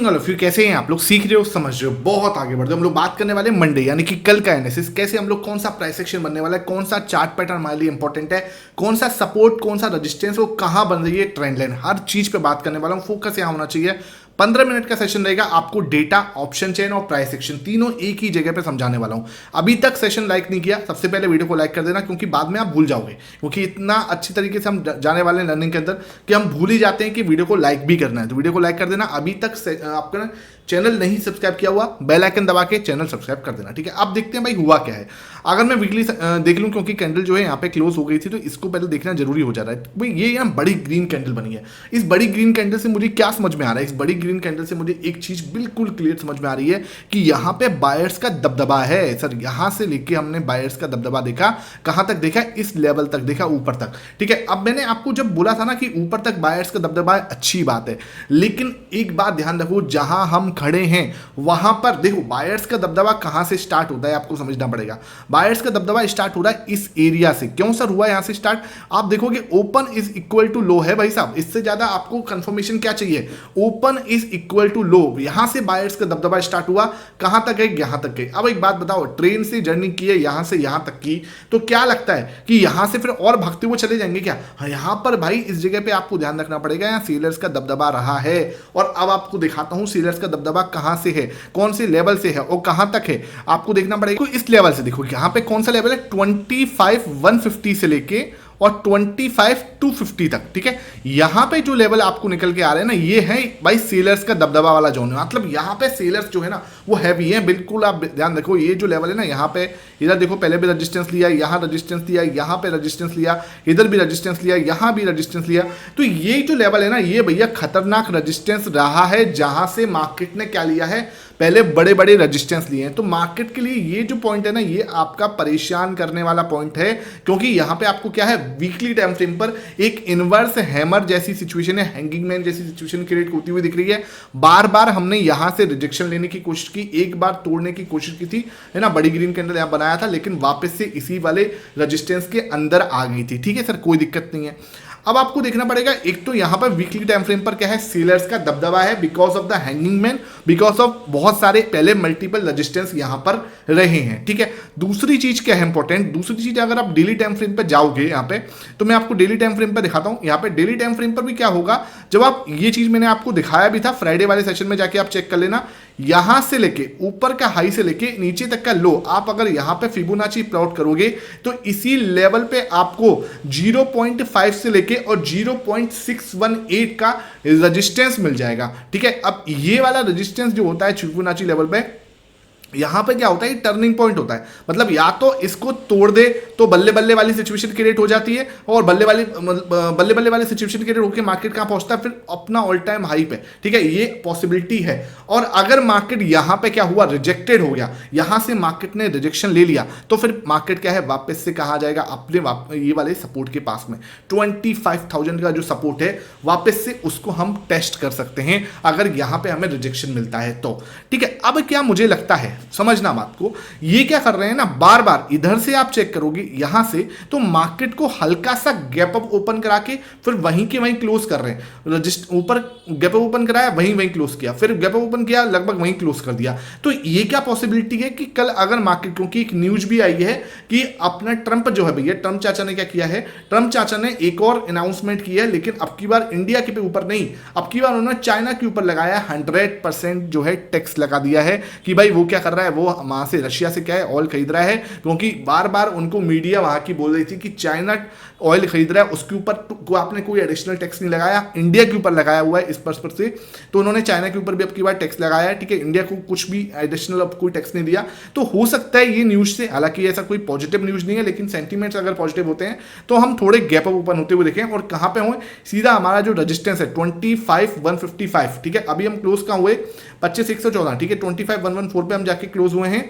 Morning all of you, कैसे हैं आप लोग? सीख रहे हो, समझ रहे हो, बहुत आगे बढ़ रहे हो। हम लोग बात करने वाले मंडे यानी कि कल का एनालिसिस, कैसे हम लोग कौन सा प्राइस एक्शन बनने वाला है, कौन सा चार्ट पैटर्न हमारे लिए इंपॉर्टेंट है, कौन सा सपोर्ट, कौन सा रेजिस्टेंस, वो कहां बन रही है, ट्रेंड लाइन, हर चीज पे बात करने वाला हूं। फोकस यहां होना चाहिए। 15 मिनट का सेशन रहेगा। आपको डेटा, ऑप्शन चेन और प्राइस एक्शन तीनों एक ही जगह पे समझाने वाला हूं। अभी तक सेशन लाइक नहीं किया, सबसे पहले वीडियो को लाइक कर देना, क्योंकि बाद में आप भूल जाओगे, क्योंकि इतना अच्छी तरीके से हम जाने वाले हैं लर्निंग के अंदर कि हम भूल ही जाते हैं कि वीडियो को लाइक भी करना है। तो वीडियो को लाइक कर देना। अभी तक आपका चैनल नहीं सब्सक्राइब किया हुआ, बेल आइकन दबा के चैनल सब्सक्राइब कर देना, ठीक है। अब देखते हैं भाई हुआ क्या है। अगर मैं वीकली देख लूं, क्योंकि कैंडल जो है यहाँ पे क्लोज हो गई थी, तो इसको पहले देखना जरूरी हो जा रहा है। भाई ये यहाँ बड़ी ग्रीन कैंडल बनी है। इस बड़ी ग्रीन कैंडल से मुझे क्या समझ में आ रहा है? इस बड़ी ग्रीन कैंडल से मुझे एक चीज बिल्कुल क्लियर समझ में आ रही है कि यहाँ पे बायर्स का दबदबा है। सर यहाँ से लेके हमने बायर्स का दबदबा देखा, कहां तक देखा? इस लेवल तक देखा, ऊपर तक, ठीक है। अब मैंने आपको जब बोला था ना कि ऊपर तक बायर्स का दबदबा है, अच्छी बात है, लेकिन एक बात ध्यान रखो, जहां हम खड़े हैं वहां पर देखो बायर्स का दबदबा कहां से स्टार्ट होता है, आपको समझना पड़ेगा। बायर्स का दबदबा स्टार्ट हो रहा है इस एरिया से। क्यों सर हुआ यहां से स्टार्ट? आप देखोगे open is equal to low है भाई साहब। इससे ज्यादा आपको कंफर्मेशन क्या चाहिए? Open is equal to low. यहां से बायर्स का दबदबा स्टार्ट हुआ, कहां तक है? यहां तक है। अब एक बात बताओ, ट्रेन से जर्नी की है यहां से यहां तक की, तो क्या लगता है कि यहां से फिर और भागते हुए चले जाएंगे क्या? हाँ, यहां पर भाई इस जगह पे आपको ध्यान रखना पड़ेगा, यहां सेलर्स का दबदबा रहा है। और अब आपको दिखाता हूं सेलर्स का दबदबा कहां से है, कौन से लेवल से है और कहां तक है, आपको देखना पड़ेगा। तो इस लेवल से देखो, यहां पे कौन सा लेवल है? 25,150 से लेके और 25,250 तक, ठीक है। यहां पे जो लेवल आपको निकल के आ रहे हैं ना, ये है भाई सेलर्स का दबदबा वाला जोन है। मतलब यहां पे सेलर्स जो है ना वो हैवी है, बिल्कुल आप ध्यान रखो। ये जो लेवल है ना, यहां पे इधर देखो, पहले भी रेजिस्टेंस लिया, यहां रेजिस्टेंस लिया, यहां पे रेजिस्टेंस लिया, इधर भी रेजिस्टेंस लिया, यहां भी रेजिस्टेंस लिया। तो ये जो लेवल है ना, ये भैया खतरनाक रेजिस्टेंस रहा है, जहां से मार्केट ने क्या लिया है, पहले बड़े बड़े रेजिस्टेंस लिए हैं। तो मार्केट के लिए ये जो पॉइंट है ना, ये आपका परेशान करने वाला पॉइंट है, क्योंकि यहां पे आपको क्या है, वीकली टाइम फ्रेम पर एक इनवर्स हैमर जैसी सिचुएशन है, हैंगिंग मैन जैसी सिचुएशन क्रिएट होती हुई दिख रही है। बार बार हमने यहां से रिजेक्शन लेने की कोशिश की, एक बार तोड़ने की कोशिश की थी, है ना, बड़ी ग्रीन कैंडल यहां बनाया था, लेकिन वापस से इसी वाले रेजिस्टेंस के अंदर आ गई थी, ठीक है सर, कोई दिक्कत नहीं है। अब आपको देखना पड़ेगा, एक तो यहां पर वीकली टाइम फ्रेम पर क्या है, सेलर्स का दबदबा है, because of the hanging man, because of बहुत सारे पहले मल्टीपल रेजिस्टेंस यहां पर रहे हैं, ठीक है। दूसरी चीज क्या है इंपॉर्टेंट, दूसरी चीज, अगर आप डेली टाइम फ्रेम पर जाओगे यहां पे, तो मैं आपको डेली टाइम फ्रेम पर दिखाता हूं। यहां पे डेली टाइम फ्रेम पर भी क्या होगा, जब आप ये चीज मैंने आपको दिखाया भी था फ्राइडे वाले सेशन में, जाके आप चेक कर लेना। यहां से लेके ऊपर का हाई से लेके नीचे तक का लो, आप अगर यहां पे फिबोनाची प्लॉट करोगे तो इसी लेवल पे आपको 0.5 से लेके और 0.618 का रेजिस्टेंस मिल जाएगा, ठीक है। अब ये वाला रेजिस्टेंस जो होता है फिबोनाची लेवल पे, यहां पे क्या होता है, टर्निंग पॉइंट होता है। मतलब या तो इसको तोड़ दे तो बल्ले बल्ले वाली सिचुएशन क्रिएट हो जाती है, और बल्ले बल्ले वाली सिचुएशन क्रिएट होकर मार्केट कहां पहुंचता है, फिर अपना ऑल टाइम हाई पे, ठीक है, ये पॉसिबिलिटी है। और अगर मार्केट यहां पे क्या हुआ, रिजेक्टेड हो गया, यहां से मार्केट ने रिजेक्शन ले लिया, तो फिर मार्केट क्या है, वापस से कहा जाएगा अपने ये वाले सपोर्ट के पास में। 25,000 का जो सपोर्ट है, वापस से उसको हम टेस्ट कर सकते हैं अगर यहां पे हमें रिजेक्शन मिलता है तो, ठीक है। अब क्या मुझे लगता है, समझना बात को, ये क्या कर रहे हैं ना, बार बार इधर से आप चेक करोगे यहां से, तो मार्केट को हल्का सा गैप अप ओपन करा के फिर वहीं के वहीं क्लोज कर रहे हैं। ऊपर गैप अप ओपन कराया, वहीं वहीं क्लोज किया, फिर गैप अप ओपन किया, लगभग वहीं क्लोज कर दिया। तो ये क्या पॉसिबिलिटी है कि कल अगर मार्केट, क्योंकि एक न्यूज भी आई है कि अपना ट्रंप जो है भैया, ट्रंप चाचा ने क्या किया है, ट्रंप चाचा ने एक और अनाउंसमेंट किया है, लेकिन अब की बार इंडिया के ऊपर नहीं, अब की बार उन्होंने चाइना के ऊपर लगाया 100% जो है टैक्स लगा दिया है कि भाई वो क्या कर रहा है, वो वहां से रशिया से क्या है, ऑयल खरीद रहा है, क्योंकि बार बार उनको मीडिया वहां की बोल रही थी कि चाइना ऑयल खरीद रहा है, उसके ऊपर आपने कोई एडिशनल टैक्स नहीं लगाया, इंडिया के ऊपर लगाया हुआ है इस पर्पस से। तो उन्होंने चाइना के ऊपर भी अब की बार टैक्स लगाया है, ठीक है, इंडिया को कुछ भी एडिशनल अब कोई टैक्स नहीं दिया। तो हो सकता है ये न्यूज से, हालांकि ऐसा कोई पॉजिटिव न्यूज नहीं है, लेकिन सेंटीमेंट्स अगर पॉजिटिव होते हैं तो हम थोड़े गैप अप ओपन होते हुए देखें, और कहां पे हुए, सीधा हमारा जो रेजिस्टेंस है 25,155, ठीक है। अभी हम क्लोज कहां हुए, 25,114, ठीक है, 25,114 पे हम जाके क्लोज हुए हैं।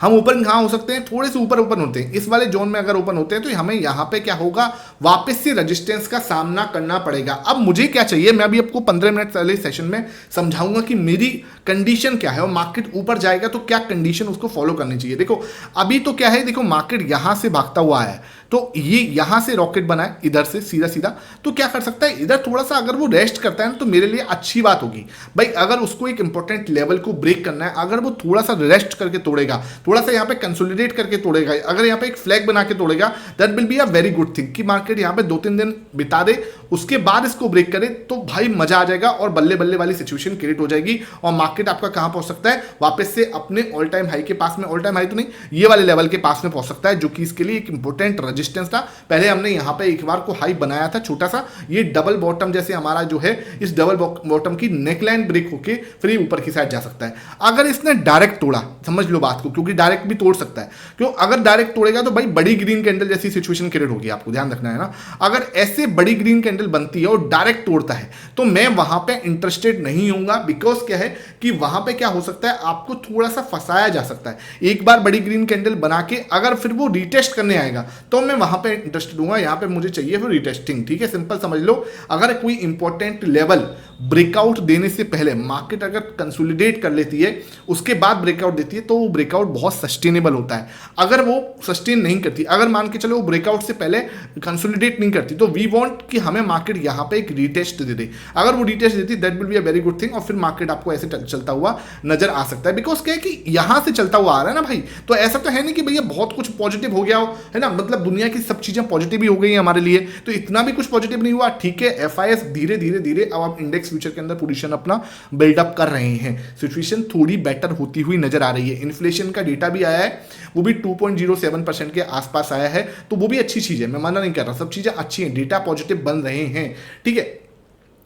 हम ऊपर कहां हो सकते हैं, थोड़े से ऊपर ओपन होते हैं, इस वाले जोन में अगर ओपन होते हैं तो हमें यहां पे क्या होगा, वापस से रेजिस्टेंस का सामना करना पड़ेगा। अब मुझे क्या चाहिए, मैं अभी आपको 15 मिनट पहले सेशन में समझाऊंगा कि मेरी कंडीशन क्या है, और मार्केट ऊपर जाएगा तो क्या कंडीशन उसको फॉलो करनी चाहिए। देखो अभी तो क्या है, देखो मार्केट यहां से भागता हुआ है, तो ये यहां से रॉकेट बना है इधर से सीधा सीधा, तो क्या कर सकता है इधर थोड़ा सा अगर वो रेस्ट करता है ना तो मेरे लिए अच्छी बात होगी भाई। अगर उसको एक इंपॉर्टेंट लेवल को ब्रेक करना है, अगर वो थोड़ा सा रेस्ट करके तोड़ेगा, थोड़ा सा यहाँ पे कंसोलिडेट करके तोड़ेगा, अगर यहाँ पे एक फ्लैग बना के तोड़ेगा, that will be a very good thing कि मार्केट यहाँ पे 2-3 दिन बिता दे, उसके बाद इसको ब्रेक करे तो भाई मजा आ जाएगा और बल्ले बल्ले वाली सिचुएशन क्रिएट हो जाएगी और मार्केट आपका कहां पहुंच सकता है, वापस से अपने ऑल टाइम हाई के पास में, ऑल टाइम हाई तो नहीं, ये वाले लेवल के पास में पहुंच सकता है, जो कि इसके लिए एक इंपॉर्टेंट रेजिस्टेंस था। पहले हमने यहां पे एक बार को हाई बनाया था छोटा सा, ये डबल बॉटम जैसे हमारा जो है, इस डबल बॉटम की नेकलाइन ब्रेक होके फिर ऊपर की साइड जा सकता है। अगर इसने डायरेक्ट तोड़ा, समझ लो बात को, क्योंकि डायरेक्ट भी तोड़ सकता है, क्यों अगर डायरेक्ट तोड़ेगा तो भाई बड़ी ग्रीन कैंडल जैसी सिचुएशन क्रिएट होगी, आपको ध्यान रखना है ना। अगर ऐसे बड़ी ग्रीन कैंडल बनती है और डायरेक्ट तोड़ता है तो मैं वहां पे इंटरेस्टेड नहीं होऊंगा, बिकॉज क्या है कि वहां पे क्या हो सकता है, आपको थोड़ा सा फंसाया जा सकता है। एक बार बड़ी ग्रीन कैंडल बना के अगर फिर वो रीटेस्ट करने आएगा तो मैं वहां पे इंटरेस्टेड हूंगा, यहां पे मुझे चाहिए फिर रीटेस्टिंग, ठीक है, सिंपल समझ लो। अगर कोई इंपॉर्टेंट लेवल ब्रेकआउट देने से पहले मार्केट अगर कंसोलिडेट कर लेती है, उसके बाद ब्रेकआउट देती है, तो वो ब्रेकआउट बहुत सस्टेनेबल होता है। अगर वो सस्टेन नहीं करती, अगर मान के चलो वो ब्रेकआउट से पहले कंसोलिडेट नहीं करती, तो वी वांट कि हमें मार्केट यहां पे एक रीटेस्ट दे दे। अगर वो रीटेस्ट देती, that will be a very good thing, और फिर मार्केट आपको ऐसे चलता हुआ नजर आ सकता है। बिकॉज क्या है कि यहां से चलता हुआ आ रहा है ना भाई, तो ऐसा तो है नहीं कि भैया बहुत कुछ पॉजिटिव हो गया हो, है ना, मतलब दुनिया की सब चीजें पॉजिटिव ही हो गई है हमारे लिए, तो इतना भी कुछ पॉजिटिव नहीं हुआ, ठीक है। एफआईएस धीरे धीरे धीरे अब आप इंडेक्स फ्यूचर के अंदर पोजीशन अपना बिल्डअप कर रहे हैं, सिचुएशन थोड़ी बेटर होती हुई नजर आ रही है। इन्फ्लेशन का डेटा भी आया है, वो भी 2.07% के आसपास आया है, तो वो भी अच्छी चीज है, मैं मना नहीं कर रहा, सब चीजें अच्छी हैं, डेटा पॉजिटिव बन रहे हैं, ठीक है।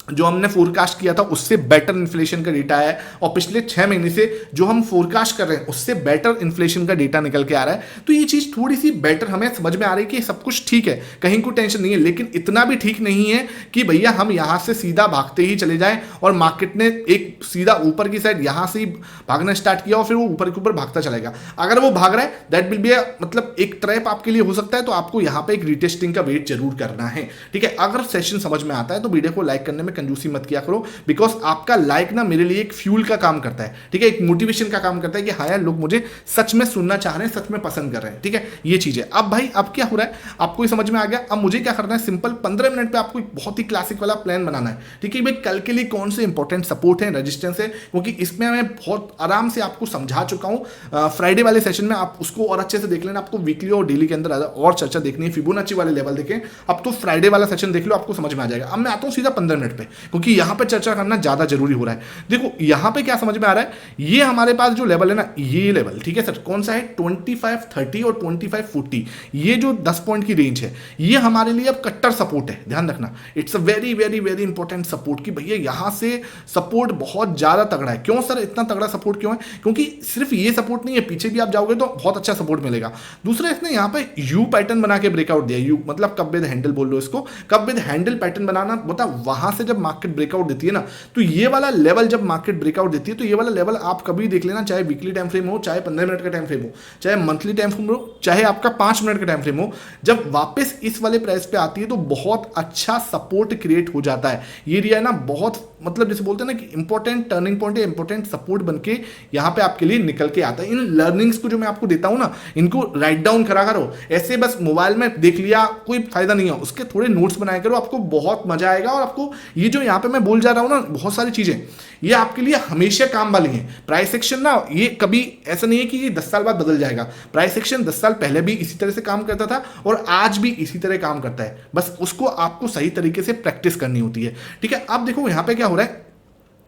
जो हमने फोरकास्ट किया था उससे बेटर इन्फ्लेशन का डेटा है, और पिछले 6 महीने से जो हम फोरकास्ट कर रहे हैं उससे बेटर इन्फ्लेशन का डेटा निकल के आ रहा है। तो ये चीज थोड़ी सी बेटर हमें समझ में आ रही है कि सब कुछ ठीक है, कहीं कोई टेंशन नहीं है, लेकिन इतना भी ठीक नहीं है कि भैया हम यहां से सीधा भागते ही चले जाएं और मार्केट ने एक सीधा ऊपर की साइड यहां से ही भागना स्टार्ट किया और फिर वो ऊपर के ऊपर भागता चलेगा। अगर वो भाग रहा है, दैट विल बी मतलब एक ट्रैप आपके लिए हो सकता है, तो आपको यहां पर एक रिटेस्टिंग का वेट जरूर करना है, ठीक है। अगर सेशन समझ में आता है तो वीडियो को लाइक करने में कंजूसी मत किया करो, बिकॉज आपका लाइक ना मेरे लिए एक फ्यूल का काम करता है, ठीक है, एक मोटिवेशन का काम करता है कि हाँ यार लोग मुझे सच में सुनना चाह रहे हैं, सच में पसंद कर रहे हैं, ठीक है, ये चीज है। अब भाई अब क्या हो रहा है आपको ये समझ में आ गया। अब मुझे क्या करना है, सिंपल 15 मिनट पे आपको एक बहुत ही क्लासिक वाला प्लान बनाना है, ठीक है भाई। कल के लिए कौन से इंपॉर्टेंट सपोर्ट है, रेजिस्टेंस है, क्योंकि इसमें मैं बहुत आराम से आपको समझा चुका हूं। फ्राइडे वाले सेशन में आप उसको और अच्छे से देख लेना, आपको वीकली और डेली के अंदर और चर्चा देखनी है, फिबोनाची वाले लेवल देखें, अब तो फ्राइडे वाला सेशन देख लो, आपको समझ में आ जाएगा। अब मैं आता हूं सीधा 15 मिनट पे, क्योंकि यहां पे चर्चा करना ज्यादा जरूरी हो रहा है। देखो यहां पे क्या समझ में आ रहा है, ये हमारे पास जो लेवल है ना, ये लेवल, ठीक है सर, कौन सा है, 2530 और 2540, ये जो 10 पॉइंट की रेंज है, ये हमारे लिए अब कट्टर सपोर्ट है, ध्यान रखना। It's a very very very important support कि भैया यहां से सपोर्ट बहुत ज्यादा तगड़ा है। क्यों सर इतना तगड़ा सपोर्ट क्यों है, क्योंकि सिर्फ ये सपोर्ट नहीं है, पीछे भी आप जाओगे तो बहुत अच्छा सपोर्ट मिलेगा। दूसरा, इसने यहां पे यू पैटर्न बना के ब्रेकआउट दिया, यू मतलब कप विद हैंडल बोल लो इसको, कप विद हैंडल पैटर्न बनाना, बता वहां से जब मार्केट ब्रेकआउट देती है ना, तो ये वाला लेवल जब मार्केट ब्रेकआउट देती है, तो ये वाला लेवल आप कभी देख लेना, चाहे वीकली टाइम फ्रेम हो, चाहे 15 मिनट का टाइम फ्रेम हो, चाहे मंथली टाइम फ्रेम हो, चाहे आपका 5 मिनट का टाइम फ्रेम हो, जब वापस इस वाले प्राइस पे आती है तो बहुत अच्छा सपोर्ट क्रिएट हो जाता है। ये एरिया ना बहुत मतलब जैसे बोलते हैं ना कि इंपॉर्टेंट टर्निंग पॉइंट है, इंपॉर्टेंट सपोर्ट बनके यहां पे आपके लिए निकल के आता है। इन लर्निंग्स को जो मैं आपको देता हूं ना, इनको राइट डाउन करा करो, ऐसे बस मोबाइल में देख लिया कोई फायदा नहीं है, उसके थोड़े नोट्स बनाया करो, आपको बहुत मजा आएगा। और आपको ये जो यहां पे मैं बोल जा रहा हूं ना, बहुत सारी चीजें ये आपके लिए हमेशा काम वाली हैं। प्राइस एक्शन ना ये कभी ऐसा नहीं है कि ये 10 साल बाद बदल जाएगा। प्राइस एक्शन 10 साल पहले भी इसी तरह से काम करता था और आज भी इसी तरह काम करता है, बस उसको आपको सही तरीके से प्रैक्टिस करनी होती है, ठीक है। अब देखो यहां पे क्या हो रहा है,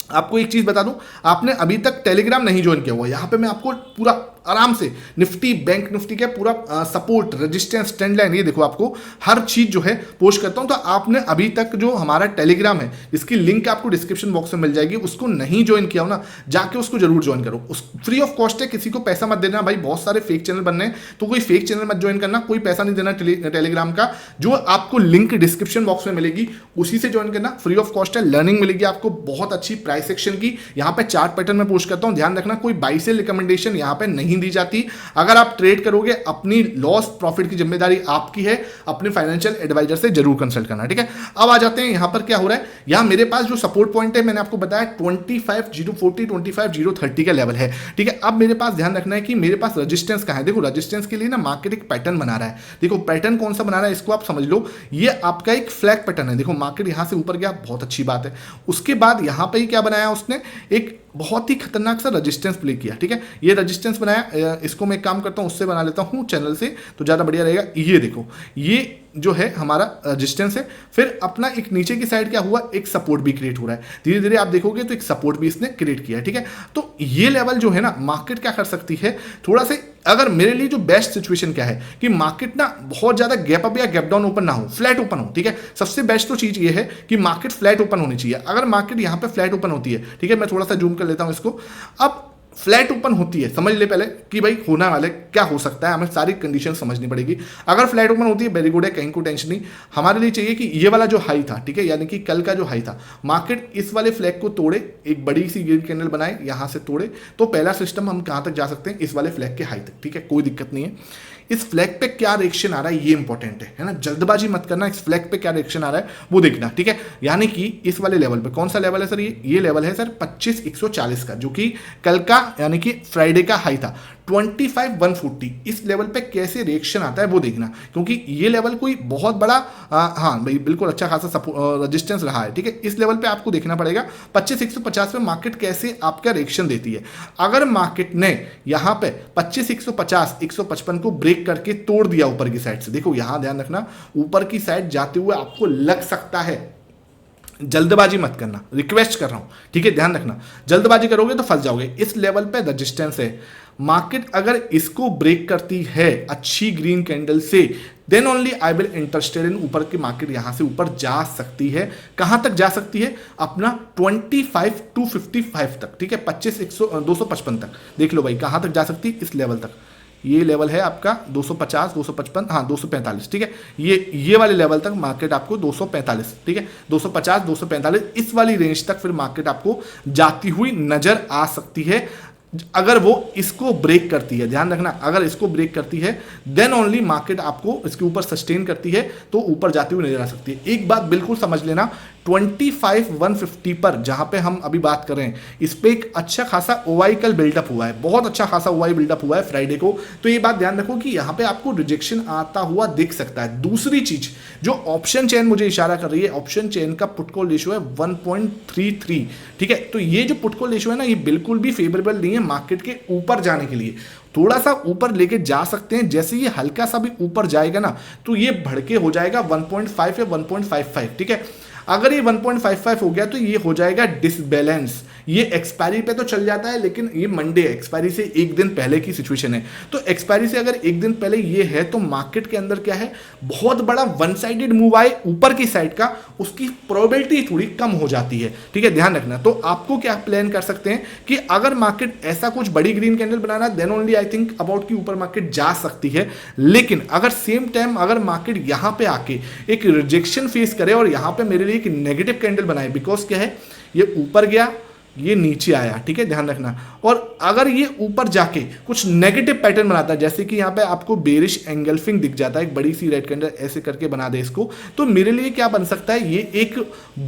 आपको एक चीज बता दूं, आपने अभी तक टेलीग्राम नहीं ज्वाइन किया हुआ, यहां पे मैं आपको पूरा आराम से निफ्टी बैंक निफ्टी के पूरा सपोर्ट रेजिस्टेंस ट्रेंड लाइन ये देखो आपको हर चीज जो है पोस्ट करता हूं। तो आपने अभी तक जो हमारा टेलीग्राम है जिसकी लिंक आपको डिस्क्रिप्शन बॉक्स में मिल जाएगी, उसको नहीं ज्वाइन किया हो ना, जाके उसको जरूर ज्वाइन करो। उस फ्री ऑफ कॉस्ट है, किसी को पैसा मत देना भाई, बहुत सारे फेक चैनल बनने हैं, तो कोई फेक चैनल मत ज्वाइन करना, कोई पैसा नहीं देना टेलीग्राम का। जो आपको लिंक डिस्क्रिप्शन बॉक्स में मिलेगी उसी से ज्वाइन करना, फ्री ऑफ कॉस्ट है, लर्निंग मिलेगी आपको बहुत अच्छी प्राइस सेक्शन की। यहाँ पे चार्ट पैटर्न में पोस्ट करता हूं, ध्यान रखना कोई बाई सेल रिकमेंडेशन यहाँ पे नहीं दी जाती। अगर आप ट्रेड करोगे अपनी लॉस प्रॉफिट की जिम्मेदारी आपकी है, अपने फाइनेंशियल एडवाइजर से जरूर कंसल्ट करना, ठीक है। अब आ जाते हैं यहां पर क्या हो रहा है, यहाँ मेरे पास जो सपोर्ट पॉइंट है मैंने आपको बताया 25,040 25,030 का लेवल है, ठीक है। अब मेरे पास ध्यान रखना है कि मेरे पास रेजिस्टेंस कहाँ है। देखो रेजिस्टेंस के लिए ना मार्केट एक पैटर्न बना रहा है। देखो पैटर्न कौन सा बना रहा है इसको आप समझ लो, ये आपका एक फ्लैग पैटर्न है। देखो मार्केट यहाँ से ऊपर गया, बहुत अच्छी बात है। उसके बाद यहाँ पे ही क्या बनाया उसने, एक बहुत ही खतरनाक सा रेजिस्टेंस प्ले किया, ठीक है। ये रेजिस्टेंस बनाया, इसको मैं एक काम करता हूँ उससे बना लेता हूँ चैनल से तो ज़्यादा बढ़िया रहेगा। ये देखो ये जो है हमारा रेजिस्टेंस है। फिर अपना एक नीचे की साइड क्या हुआ, एक सपोर्ट भी क्रिएट हो रहा है। धीरे धीरे आप देखोगे तो एक सपोर्ट भी इसने क्रिएट किया है, ठीक है। तो ये लेवल जो है ना मार्केट क्या कर सकती है, थोड़ा से अगर मेरे लिए जो बेस्ट सिचुएशन क्या है कि मार्केट ना बहुत ज्यादा गैप अप या गैप डाउन ओपन ना हो, फ्लैट ओपन हो, ठीक है। सबसे बेस्ट तो चीज ये है कि मार्केट फ्लैट ओपन होनी चाहिए। अगर मार्केट यहां पे फ्लैट ओपन होती है, ठीक है, मैं थोड़ा सा जूम कर लेता हूं इसको। अब फ्लैट ओपन होती है, समझ ले पहले कि भाई होने वाले क्या हो सकता है, हमें सारी कंडीशन समझनी पड़ेगी। अगर फ्लैट ओपन होती है वेरी गुड है, कहीं को टेंशन नहीं। हमारे लिए चाहिए कि ये वाला जो हाई था, ठीक है, यानी कि कल का जो हाई था, मार्केट इस वाले फ्लैग को तोड़े, एक बड़ी सी ग्रीन कैंडल बनाए, यहां से तोड़े, तो पहला सिस्टम हम कहां तक जा सकते हैं, इस वाले फ्लैग के हाई तक, ठीक है, कोई दिक्कत नहीं है। इस फ्लैग पे क्या रिएक्शन आ रहा है ये इंपॉर्टेंट है ना, जल्दबाजी मत करना, इस फ्लैग पे क्या रिएक्शन आ रहा है वो देखना, ठीक है। यानी कि इस वाले लेवल पे, कौन सा लेवल है सर, ये लेवल है सर 25,140 का, जो कि कल का यानी कि फ्राइडे का हाई था 25,140। इस लेवल पे कैसे रिएक्शन आता है वो देखना, क्योंकि ये लेवल कोई बहुत बड़ा हाँ भाई बिल्कुल अच्छा खासा रेजिस्टेंस रहा है, ठीक है। इस लेवल पे आपको देखना पड़ेगा 25,150 पे मार्केट कैसे आपका रिएक्शन देती है। अगर मार्केट ने यहाँ पे 25,150 155 को ब्रेक करके तोड़ दिया ऊपर की साइड से, देखो यहां ध्यान रखना, ऊपर की साइड जाते हुए आपको लग सकता है, जल्दबाजी मत करना, रिक्वेस्ट कर रहा हूं, ठीक है, ध्यान रखना, जल्दबाजी करोगे तो फंस जाओगे। इस लेवल पे रेजिस्टेंस है, मार्केट अगर इसको ब्रेक करती है अच्छी ग्रीन कैंडल से, then only I will interested in ऊपर की मार्केट यहां से ऊपर जा सकती है। कहां तक जा सकती है, अपना 25,255 तक, ठीक है, 255 तक। देख लो भाई कहां तक जा सकती है, इस लेवल तक। ये लेवल है आपका 250 255 हाँ 245, ठीक है, ये वाले लेवल तक मार्केट आपको 245, ठीक है, 250 245 इस वाली रेंज तक फिर मार्केट आपको जाती हुई नजर आ सकती है। अगर वो इसको ब्रेक करती है, ध्यान रखना, अगर इसको ब्रेक करती है देन ओनली मार्केट आपको इसके ऊपर सस्टेन करती है तो ऊपर जाती हुई नजर आ सकती है। एक बात बिल्कुल समझ लेना, 25,150 पर जहां पे हम अभी बात कर रहे हैं, इस पे एक अच्छा खासा ओवाई कल बिल्डअप हुआ है, बहुत अच्छा खासा ओवाई बिल्डअप हुआ है फ्राइडे को। तो ये बात ध्यान रखो कि यहां पे आपको रिजेक्शन आता हुआ दिख सकता है। दूसरी चीज जो ऑप्शन चेन मुझे इशारा कर रही है, ऑप्शन चेन का पुट कॉल रेशियो है 1.33, ठीक है। तो ये जो पुट कॉल रेशियो है ना, ये बिल्कुल भी फेवरेबल नहीं है मार्केट के ऊपर जाने के लिए। थोड़ा सा ऊपर लेके जा सकते हैं, जैसे ये हल्का सा भी ऊपर जाएगा ना तो ये भड़के हो जाएगा 1.5 या 1.55, ठीक है। अगर ये 1.55 हो गया तो ये हो जाएगा डिसबैलेंस। ये एक्सपायरी पे तो चल जाता है, लेकिन ये मंडे एक्सपायरी से एक दिन पहले की सिचुएशन है। तो एक्सपायरी से अगर एक दिन पहले ये है तो मार्केट के अंदर क्या है, बहुत बड़ा वन साइडेड मूव आए ऊपर की साइड का, उसकी प्रोबेबिलिटी थोड़ी कम हो जाती है, ठीक है, ध्यान रखना। तो आपको क्या प्लान कर सकते हैं कि अगर मार्केट ऐसा कुछ बड़ी ग्रीन कैंडल बनाना, then only I think about की ऊपर मार्केट जा सकती है। लेकिन अगर सेम टाइम अगर मार्केट यहां पे आके एक रिजेक्शन फेस करे और यहां पे मेरे लिए एक नेगेटिव कैंडल बनाए, बिकॉज क्या है, ये ऊपर गया, ये नीचे आया, ठीक है, ध्यान रखना। और अगर ये ऊपर जाके कुछ नेगेटिव पैटर्न बनाता है, जैसे कि यहाँ पे आपको बेरिश एंगल्फिंग दिख जाता है, एक बड़ी सी रेड कैंडल ऐसे करके बना दे इसको, तो मेरे लिए क्या बन सकता है, ये एक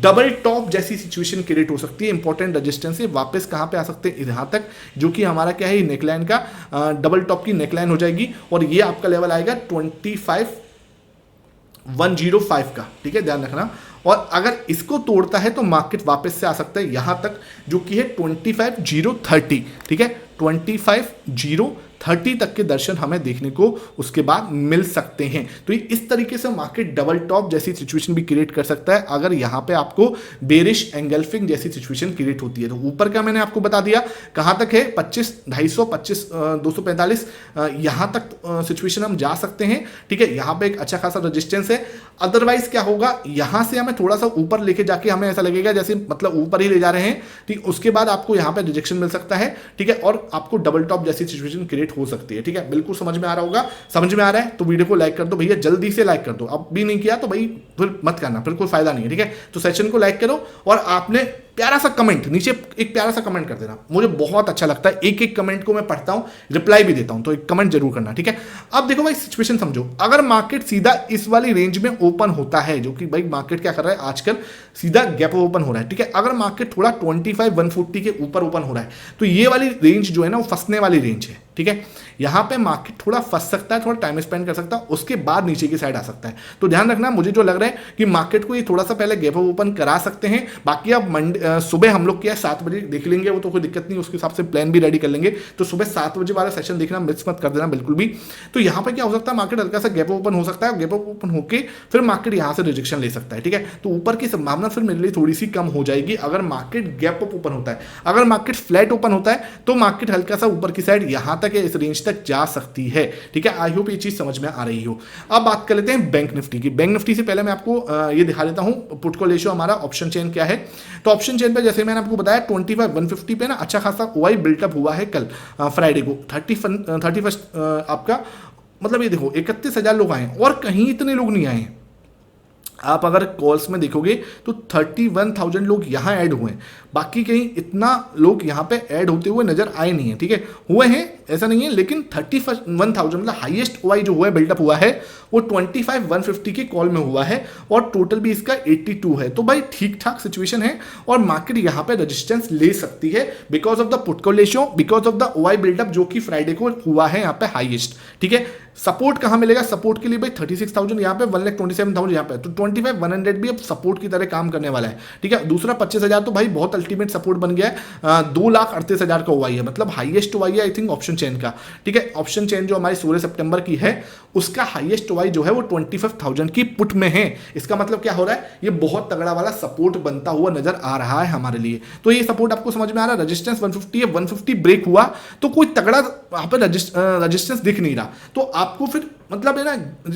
डबल टॉप जैसी सिचुएशन क्रिएट हो सकती है। इंपॉर्टेंट रेजिस्टेंस से वापस कहाँ पे आ सकते हैं, यहाँ तक, जो कि हमारा क्या है, नेकलाइन का डबल टॉप की नेकलाइन हो जाएगी। और ये आपका लेवल आएगा 25,105 का, ठीक है, ध्यान रखना। और अगर इसको तोड़ता है तो मार्केट वापस से आ सकता है यहां तक, जो कि है 25,030, ठीक है, 25,030 तक के दर्शन हमें देखने को उसके बाद मिल सकते हैं। तो इस तरीके से मार्केट डबल टॉप जैसी सिचुएशन भी क्रिएट कर सकता है अगर यहां पे आपको बेरिश एंगल्फिंग जैसी सिचुएशन क्रिएट होती है। तो ऊपर का मैंने आपको बता दिया कहां तक है, 25,250 25,245 यहां तक सिचुएशन हम जा सकते हैं, ठीक है। यहां पे एक अच्छा खासा रेजिस्टेंस है। अदरवाइज क्या होगा, यहां से हमें थोड़ा सा ऊपर लेके जाके हमें ऐसा लगेगा जैसे मतलब ऊपर ही ले जा रहे हैं, ठीक, उसके बाद आपको यहां पे रिजेक्शन मिल सकता है, ठीक है, और आपको डबल टॉप जैसी सिचुएशन क्रिएट हो सकती है, ठीक है। बिल्कुल समझ में आ रहा होगा, समझ में आ रहा है तो वीडियो को लाइक कर दो भैया, जल्दी से लाइक कर दो। अब भी नहीं किया तो भाई फिर मत करना, फिर कोई फायदा नहीं है, ठीक है। तो सेशन को लाइक करो और आपने प्यारा सा कमेंट नीचे, एक प्यारा सा कमेंट कर देना, मुझे बहुत अच्छा लगता है, एक एक कमेंट को मैं पढ़ता हूं, रिप्लाई भी देता हूं, तो एक कमेंट जरूर करना, ठीक है। अब देखो भाई सिचुएशन समझो, अगर मार्केट सीधा इस वाली रेंज में ओपन होता है, जो कि भाई मार्केट क्या कर रहा है आजकल, सीधा गैप ओपन हो रहा है, ठीक है। अगर मार्केट थोड़ा 25,140 के ऊपर ओपन हो रहा है तो ये वाली रेंज जो है ना वो फंसने वाली रेंज है, ठीक है। यहां पे मार्केट थोड़ा फंस सकता है, थोड़ा टाइम स्पेंड कर सकता है, उसके बाद नीचे की साइड आ सकता है। तो ध्यान रखना, मुझे जो लग रहा है कि मार्केट को ये थोड़ा सा पहले गैप ओपन करा सकते हैं। बाकी अब सुबह हम लोग क्या 7 बजे देख लेंगे, वो तो कोई दिक्कत नहीं, उसके हिसाब से प्लान भी रेडी कर लेंगे। तो सुबह 7 बजे वाला सेशन देखना मिस मत कर देना बिल्कुल भी। तो यहाँ पे क्या हो सकता है, मार्केट हल्का सा गैप ओपन हो सकता है, गैप ओपन होकर फिर मार्केट यहाँ से रिजेक्शन ले सकता है, ठीक है। तो ऊपर की संभावना फिर मेरे लिए थोड़ी सी कम हो जाएगी अगर मार्केट गैप अप ओपन होता है। अगर मार्केट फ्लैट ओपन होता है तो मार्केट हल्का सा ऊपर की साइड यहाँ तक इस रेंज तक जा सकती है, ठीक है। आई होप ये चीज समझ में आ रही हो। अब बात कर लेते हैं बैंक निफ्टी की। बैंक निफ्टी से पहले मैं आपको ये दिखा देता हूं पुट कॉल रेशियो हमारा ऑप्शन चेन क्या है। तो ऑप्शन चेन पे जैसे मैंने आपको बताया 25,150 पे ना अच्छा खासा ओआई बिल्टअप हुआ है कल फ्राइडे को, 31 आपका मतलब ये देखो 31,000 लोग आए और कहीं इतने लोग नहीं आए। आप अगर कॉल्स में देखोगे तो 31,000 लोग यहाँ ऐड हुए हैं, बाकी कहीं इतना लोग यहाँ पे ऐड होते हुए नजर आए नहीं है, ठीक है। हुए हैं ऐसा नहीं है, लेकिन 31,000 मतलब हाईएस्ट ओआई जो हुआ है बिल्डअप हुआ है वो 25,150 के कॉल में हुआ है और टोटल भी इसका 82 है। तो भाई ठीक ठाक सिचुएशन है और मार्केट यहाँ पे रेजिस्टेंस ले सकती है because of the put call ratio, because of the OI buildup जो कि फ्राइडे को हुआ है यहाँ पे हाईएस्ट, ठीक है। सपोर्ट कहां मिलेगा, सपोर्ट के लिए भाई 36,000 यहाँ पे, 1,27,000 यहाँ पे, तो 25,100 भी अब सपोर्ट की तरह काम करने वाला है, ठीक है। दूसरा 25,000 तो भाई बहुत अल्टीमेट सपोर्ट बन गया है। 2,38,000 का ओआई है, मतलब हाईएस्ट ओआई है आई थिंक ऑप्शन चेन का, ठीक है। ऑप्शन चेन जो हमारी 16 सितंबर की है उसका हाईएस्ट ओआई जो है वो 25,000 की पुट में है। इसका मतलब क्या हो रहा है, ये बहुत तगड़ा वाला सपोर्ट बनता हुआ नजर आ रहा है हमारे लिए। तो ये सपोर्ट आपको समझ में आ रहा है, रेजिस्टेंस 150 है, 150 ब्रेक हुआ तो कोई तगड़ा वहां पर रेजिस्टेंस दिख नहीं रहा, तो आपको फिर मतलब है ना,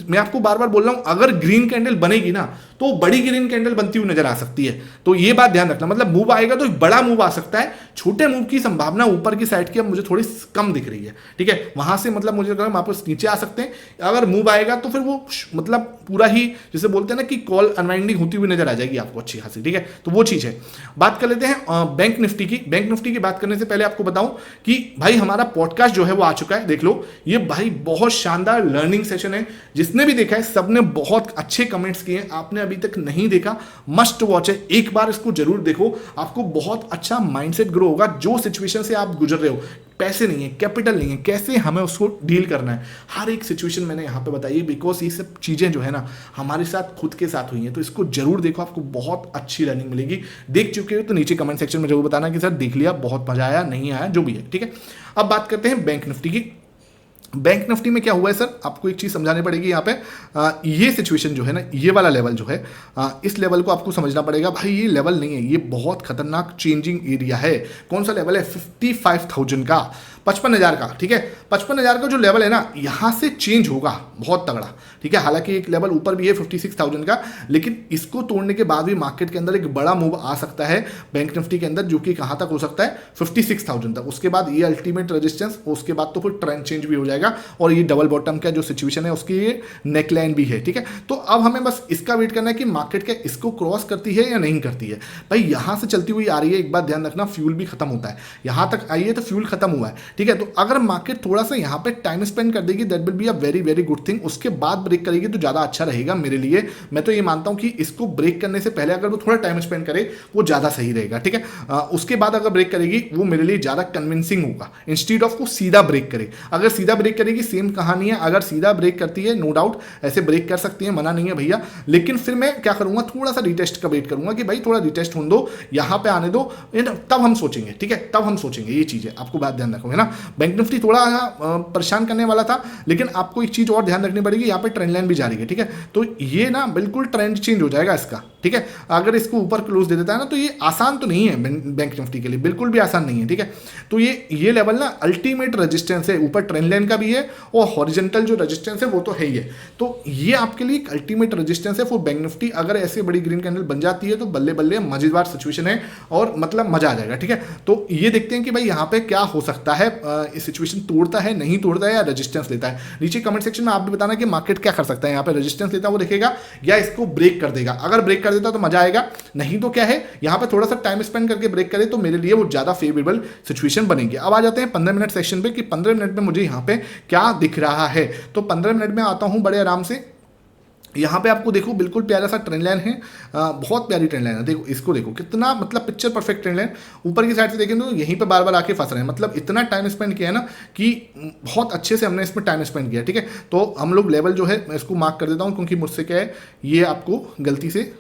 मैं आपको बार बार बोल रहा हूं अगर ग्रीन कैंडल बनेगी ना तो बड़ी ग्रीन कैंडल बनती हुई नजर आ सकती है। तो ये बात ध्यान रखना, मतलब मूव आएगा तो एक बड़ा मूव आ सकता है, छोटे मूव की संभावना ऊपर की साइड की अब मुझे थोड़ी कम दिख रही है, ठीक है। वहां से मतलब मुझे वापस नीचे आ सकते हैं, अगर मूव आएगा तो फिर वो मतलब पूरा ही जैसे बोलते हैं ना कि कॉल अनवाइंडिंग होती हुई नजर आ जाएगी आपको अच्छी खासी, ठीक है। तो वो चीज है। बात कर लेते हैं बैंक निफ्टी की। बैंक निफ्टी की बात करने से पहले आपको बताऊं कि भाई हमारा पॉडकास्ट जो है वो आ चुका है, देख लो। ये भाई बहुत शानदार लर्निंग सेशन है, जिसने भी देखा है सबने बहुत अच्छे कमेंट्स किए हैं। आपने अभी तक नहीं देखा, मस्ट वॉच है, एक बार इसको जरूर देखो, आपको बहुत अच्छा माइंडसेट ग्रो होगा। जो सिचुएशन से आप गुजर रहे हो, पैसे नहीं है, कैपिटल नहीं है, कैसे हमें उसको डील करना है, हर एक सिचुएशन मैंने यहाँ पे बताई है, बिकॉज ये सब चीज़ें जो है ना हमारे साथ खुद के साथ हुई हैं। तो इसको जरूर देखो, आपको बहुत अच्छी लर्निंग मिलेगी। देख चुके हो तो नीचे कमेंट सेक्शन में जरूर बताना कि सर देख लिया, बहुत मजा आया, नहीं आया, जो भी है, ठीक है। अब बात करते हैं बैंक निफ्टी की। बैंक निफ्टी में क्या हुआ है सर, आपको एक चीज समझानी पड़ेगी यहाँ पे। ये सिचुएशन जो है ना, ये वाला लेवल जो है, इस लेवल को आपको समझना पड़ेगा। भाई ये लेवल नहीं है, ये बहुत खतरनाक चेंजिंग एरिया है। कौन सा लेवल है, 55,000 का, 55,000 का, ठीक है। 55,000 का जो लेवल है ना, यहाँ से चेंज होगा बहुत तगड़ा, ठीक है। हालांकि एक लेवल ऊपर भी है 56,000 का, लेकिन इसको तोड़ने के बाद भी मार्केट के अंदर एक बड़ा मूव आ सकता है बैंक निफ्टी के अंदर, जो कि कहाँ तक हो सकता है, 56,000 तक। उसके बाद ये अल्टीमेट रेजिस्टेंस, उसके बाद तो फिर ट्रेंड चेंज भी हो जाएगा और ये डबल बॉटम का जो सिचुएशन है उसकी ये नेकलाइन भी है, ठीक है। तो अब हमें बस इसका वेट करना है कि मार्केट क्या इसको क्रॉस करती है या नहीं करती है। भाई यहां से चलती हुई आ रही है, एक बात ध्यान रखना, फ्यूल भी खत्म होता है, यहां तक आई है तो फ्यूल खत्म हुआ है, ठीक है। तो अगर मार्केट थोड़ा सा यहाँ पे टाइम स्पेंड कर देगी, that will be a very very good thing. उसके बाद ब्रेक करेगी तो ज्यादा अच्छा रहेगा मेरे लिए। मैं तो ये मानता हूं कि इसको ब्रेक करने से पहले अगर वो थोड़ा टाइम स्पेंड करे वो ज्यादा सही रहेगा, ठीक है। उसके बाद अगर ब्रेक करेगी वो मेरे लिए ज्यादा कन्विंसिंग होगा, इंस्टीड ऑफ को सीधा ब्रेक करे। अगर सीधा ब्रेक करेगी सेम कहानी है, अगर सीधा ब्रेक करती है नो डाउट ऐसे ब्रेक कर सकती है, मना नहीं है भैया, लेकिन फिर मैं क्या करूंगा, थोड़ा सा रिटेस्ट का वेट करूंगा कि भाई थोड़ा रिटेस्ट होने दो, यहां पे आने दो, तब हम सोचेंगे, ठीक है, तब हम सोचेंगे। ये चीज है, आपको बात ध्यान रखोगे ना। बैंक निफ्टी थोड़ा परेशान करने वाला था, लेकिन आपको एक चीज और ध्यान रखनी पड़ेगी, यहाँ पे ट्रेंड लाइन भी जा रही है, ठीक है। तो ये ना बिल्कुल ट्रेंड चेंज हो जाएगा इसका, ठीक है। अगर इसको ऊपर क्लोज दे देता है ना तो ये आसान तो नहीं है बैंक निफ्टी के लिए, बिल्कुल भी आसान नहीं है, ठीक है। तो ये लेवल ना अल्टीमेट रेजिस्टेंस है, ऊपर ट्रेंड लाइन का भी है और हॉरिजॉन्टल जो रेजिस्टेंस है वो तो है ही है। तो ये आपके लिए एक अल्टीमेट रेजिस्टेंस है फॉर बैंक निफ्टी। अगर ऐसे बड़ी ग्रीन कैंडल बन जाती है तो बल्ले बल्ले मजेदार सिचुएशन है और मतलब मजा आ जाएगा, ठीक है। तो ये देखते हैं कि भाई यहाँ पे क्या हो सकता है इस सिचुएशन तोड़ता है, नहीं तोड़ता है, या रेजिस्टेंस लेता है। नीचे कमेंट सेक्शन में आप भी बताना कि मार्केट क्या कर सकता है। यहाँ पे रेजिस्टेंस लेता है वो देखेगा या इसको ब्रेक कर देगा। अगर ब्रेक कर देता तो मजा आएगा, नहीं तो क्या है यहाँ पे थोड़ा सा टाइम स्पेंड करके ब्रेक करे तो मेरे लिए वो ज्यादा फेवरेबल सिचुएशन बनेगी। अब आ जाते हैं 15 मिनट सेक्शन पे कि 15 मिनट में मुझे यहाँ पे क्या दिख रहा है। तो 15 मिनट में आता हूँ बड़े आराम से। यहाँ पे आपको देखो बिल्कुल प्यारा सा ट्रेंड लाइन है, बहुत प्यारी ट्रेंड लाइन है। देखो इसको देखो कितना मतलब पिक्चर परफेक्ट ट्रेंड लाइन। ऊपर की साइड से देखें तो यहीं पे बार बार आके फंस रहे हैं, मतलब इतना टाइम स्पेंड किया है ना कि बहुत अच्छे से हमने इसमें टाइम स्पेंड किया। ठीक है, तो हम लोग लेवल जो है मैं इसको मार्क कर देता हूँ क्योंकि मुझसे क्या है ये आपको गलती से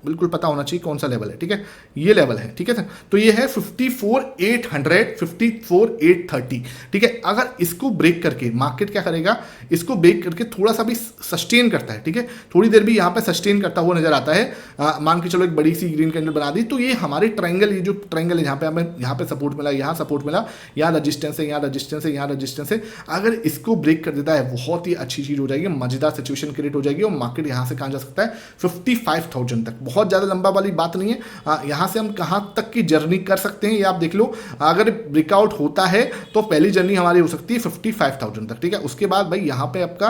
बिल्कुल पता होना चाहिए कौन सा लेवल है। ठीक है, ये लेवल है। ठीक है सर, तो ये है 54,800, 54,830। ठीक है, अगर इसको ब्रेक करके मार्केट क्या करेगा, इसको ब्रेक करके थोड़ा सा भी सस्टेन करता है। ठीक है, थोड़ी देर भी यहाँ पे सस्टेन करता हुआ नजर आता है। मान के चलो एक बड़ी सी ग्रीन कैंडल बना दी, तो ये हमारे ट्रायंगल, ये जो ट्रायंगल है यहाँ पे हमें यहाँ पे सपोर्ट मिला, यहाँ सपोर्ट मिला, यहाँ रजिस्टेंस है, यहाँ रजिस्टेंस है, यहाँ रजिस्टेंस है। अगर इसको ब्रेक कर देता है बहुत ही अच्छी चीज हो जाएगी, मजेदार सिचुएशन क्रिएट हो जाएगी और मार्केट यहाँ से कहाँ जा सकता है 55,000 तक। बहुत ज़्यादा लंबा वाली बात नहीं है। यहाँ से हम कहाँ तक की जर्नी कर सकते हैं ये आप देख लो। अगर ब्रेकआउट होता है तो पहली जर्नी हमारी हो सकती है 55,000 तक। ठीक है, उसके बाद भाई यहाँ पे आपका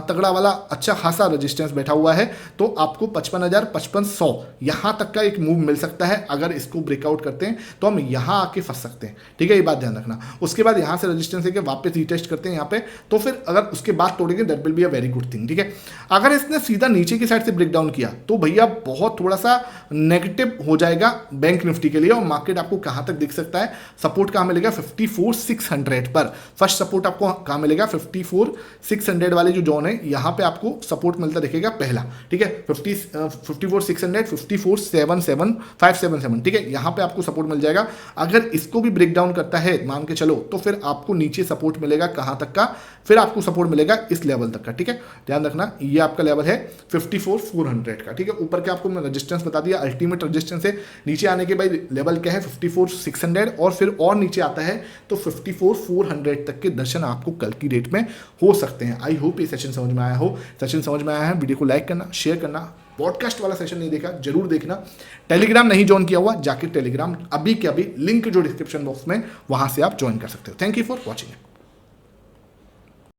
तगड़ा वाला अच्छा खासा रजिस्टेंस बैठा हुआ है, तो आपको 55,000, 5500 यहाँ तक का एक मूव मिल सकता है। अगर इसको ब्रेकआउट करते हैं तो हम यहाँ आके फंस सकते हैं। ठीक है, ये बात ध्यान रखना। उसके बाद यहाँ से रजिस्टेंस लेके वापस रीटेस्ट करते हैं यहाँ पे, तो फिर अगर उसके बाद तोड़ेंगे that will be a very good thing. ठीक है, अगर इसने सीधा नीचे की साइड से ब्रेक डाउन किया तो भैया बहुत थोड़ा सा नेगेटिव हो जाएगा बैंक निफ्टी के लिए, और मार्केट आपको कहां तक दिख सकता है, सपोर्ट कहां मिलेगा 54,600 पर। फर्स्ट सपोर्ट आपको कहां मिलेगा 54,600 वाले जो जोन है, यहां पे आपको सपोर्ट मिलता दिखेगा पहला। ठीक है, 54,600, 54,77577। ठीक है, यहां पे आपको सपोर्ट मिल जाएगा। अगर इसको भी ब्रेक डाउन करता है मान के चलो, तो फिर आपको नीचे सपोर्ट मिलेगा कहां तक का, फिर आपको सपोर्ट मिलेगा इस लेवल तक का। ठीक है, ध्यान रखना ये आपका लेवल है 54,400 का। ठीक है, ऊपर के आपको मैं रजिस्टेंस बता दिया, अल्टीमेट रजिस्टेंस है। नीचे आने के भाई लेवल क्या है 54,600, और फिर और नीचे आता है तो 54,400 तक के दर्शन आपको कल की डेट में हो सकते हैं। आई होप ये सेशन समझ में आया हो। सेशन समझ में आया है, वीडियो को लाइक करना, शेयर करना। पॉडकास्ट वाला सेशन नहीं देखा जरूर देखना। टेलीग्राम नहीं ज्वाइन किया हुआ, जाके टेलीग्राम अभी के अभी लिंक जो डिस्क्रिप्शन बॉक्स में, वहां से आप ज्वाइन कर सकते हो। Thank you for watching.